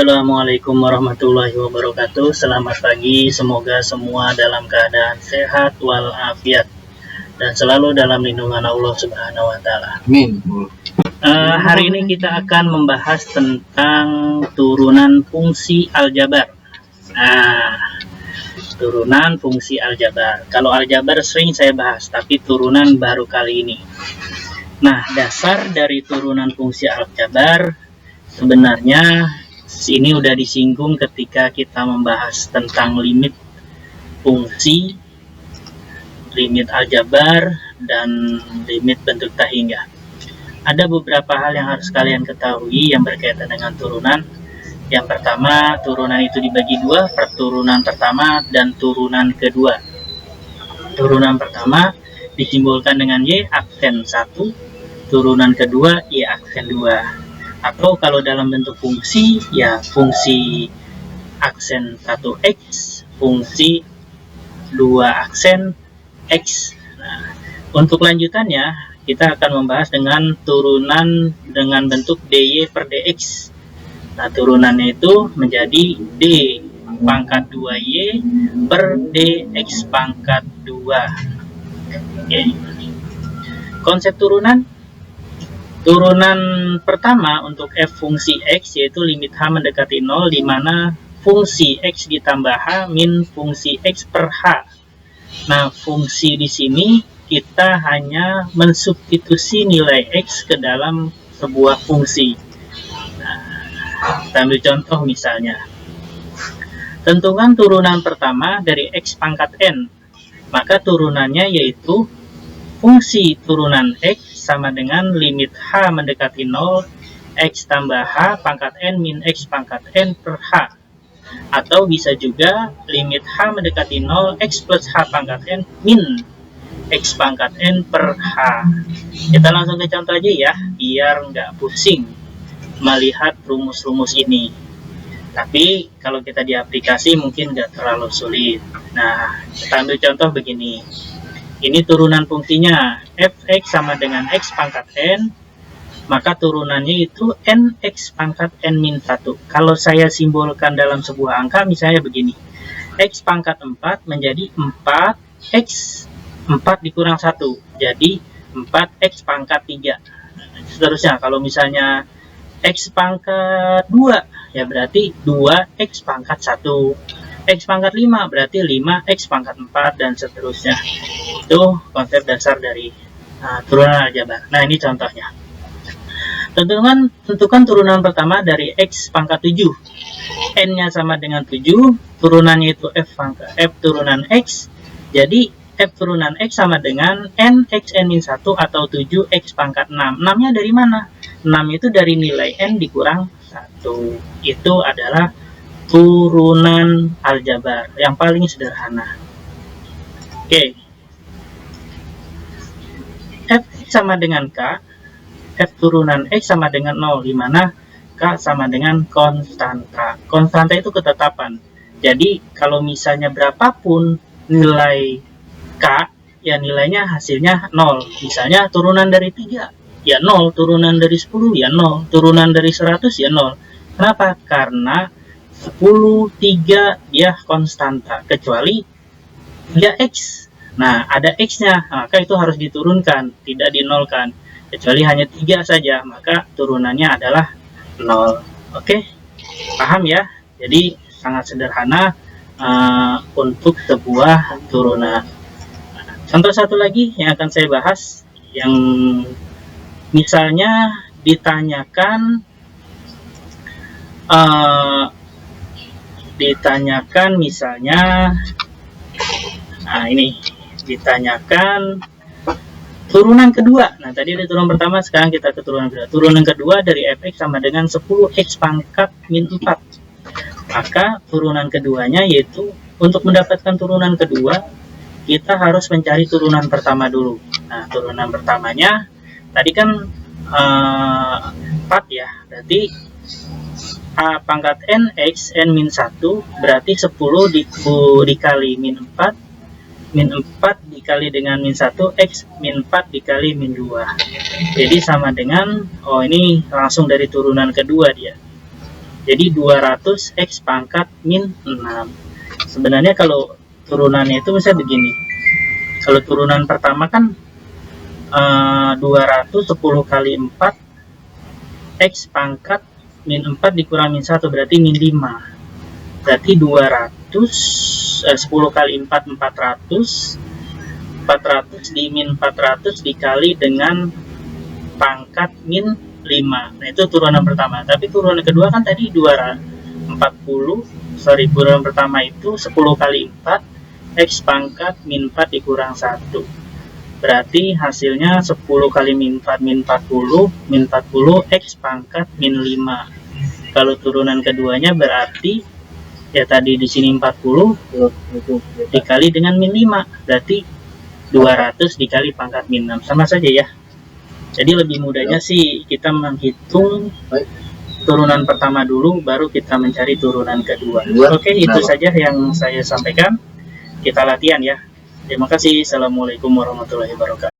Assalamualaikum warahmatullahi wabarakatuh. Selamat pagi, semoga semua dalam keadaan sehat walafiat dan selalu dalam lindungan Allah Subhanahu wa Ta'ala. Amin. Hari ini kita akan membahas tentang turunan fungsi aljabar. Turunan fungsi aljabar. Kalau aljabar sering saya bahas, tapi turunan baru kali ini. Nah, dasar dari turunan fungsi aljabar sebenarnya ini udah disinggung ketika kita membahas tentang limit fungsi, limit aljabar, dan limit bentuk tak hingga. Ada beberapa hal yang harus kalian ketahui yang berkaitan dengan turunan. Yang pertama, turunan itu dibagi dua, turunan pertama dan turunan kedua. Turunan pertama disimbolkan dengan Y aksen 1, turunan kedua Y aksen 2. Atau kalau dalam bentuk fungsi, ya fungsi aksen 1X, fungsi 2 aksen X. Nah, untuk lanjutannya, kita akan membahas dengan turunan dengan bentuk DY per DX. Nah, turunannya itu menjadi D pangkat 2Y per DX pangkat 2. Oke. Konsep turunan pertama untuk f fungsi x yaitu limit h mendekati 0, di mana fungsi x ditambah h min fungsi x per h. Nah, fungsi di sini kita hanya mensubstitusi nilai x ke dalam sebuah fungsi. Nah, kita ambil contoh misalnya. Tentukan turunan pertama dari x pangkat n. Maka turunannya yaitu fungsi turunan x sama dengan limit h mendekati 0, x tambah h pangkat n min x pangkat n per h. Atau bisa juga limit h mendekati 0, x plus h pangkat n min x pangkat n per h. Kita langsung ke contoh aja ya, biar nggak pusing melihat rumus-rumus ini. Tapi kalau kita di aplikasi mungkin nggak terlalu sulit. Nah, kita ambil contoh begini. Ini turunan fungsinya fx sama dengan x pangkat n, maka turunannya itu nx pangkat n min 1. Kalau saya simbolkan dalam sebuah angka, misalnya begini. X pangkat 4 menjadi 4x 4 dikurang 1, jadi 4x pangkat 3. Seterusnya, kalau misalnya x pangkat 2, ya berarti 2x pangkat 1. X pangkat 5 berarti 5x pangkat 4 dan seterusnya. Itu konsep dasar dari turunan aljabar. Nah, ini contohnya. Tentukan turunan pertama dari x pangkat 7. N-nya sama dengan 7, turunannya itu f turunan x. Jadi f turunan x sama dengan n x n min 1 atau 7x pangkat 6. 6-nya dari mana? 6 itu dari nilai n dikurang 1. Itu adalah turunan aljabar yang paling sederhana. Oke. F sama dengan K, F turunan X sama dengan 0, di mana K sama dengan konstanta. Konstanta itu ketetapan. Jadi, kalau misalnya berapapun nilai K, ya nilainya hasilnya 0. Misalnya turunan dari 3, ya 0. Turunan dari 10, ya 0. Turunan dari 100, ya 0. Kenapa? Karena 10, 3 dia konstanta, kecuali dia X. Nah, ada X-nya, maka itu harus diturunkan, tidak dinolkan. Kecuali hanya 3 saja, maka turunannya adalah 0. Oke, paham ya? Jadi, sangat sederhana untuk sebuah turunan. Contoh satu lagi yang akan saya bahas, yang misalnya ditanyakan misalnya, nah ini ditanyakan turunan kedua. Nah, tadi ada turunan pertama, sekarang kita ke turunan kedua. Turunan kedua dari fx sama dengan 10x pangkat min 4. Maka turunan keduanya yaitu untuk mendapatkan turunan kedua, kita harus mencari turunan pertama dulu. Nah, turunan pertamanya tadi kan 4 ya, berarti a pangkat n x n min 1 berarti 10 dikali min 4, min 4 dikali dengan min 1, x min 4 dikali min 2. Jadi sama dengan, oh ini langsung dari turunan kedua dia. Jadi 200 X pangkat min 6. Sebenarnya kalau turunannya itu bisa begini. Kalau turunan pertama kan 210 kali 4 X pangkat min 4 dikurang min 1 berarti min 5. Berarti 10 kali 4 400. 400 di min 400 dikali dengan pangkat min 5. Nah, itu turunan pertama. Tapi turunan kedua kan tadi 240. Turunan pertama itu 10 kali 4 X pangkat min 4 dikurang 1. Berarti hasilnya 10 kali min 4 min 40 X pangkat min 5. Kalau turunan keduanya berarti ya tadi di sini 40 dikali dengan min 5. Berarti 200 dikali pangkat min 6. Sama saja ya. Jadi lebih mudahnya sih kita menghitung turunan pertama dulu, baru kita mencari turunan kedua. Oke, itu saja yang saya sampaikan. Kita latihan ya. Terima kasih. Assalamualaikum warahmatullahi wabarakatuh.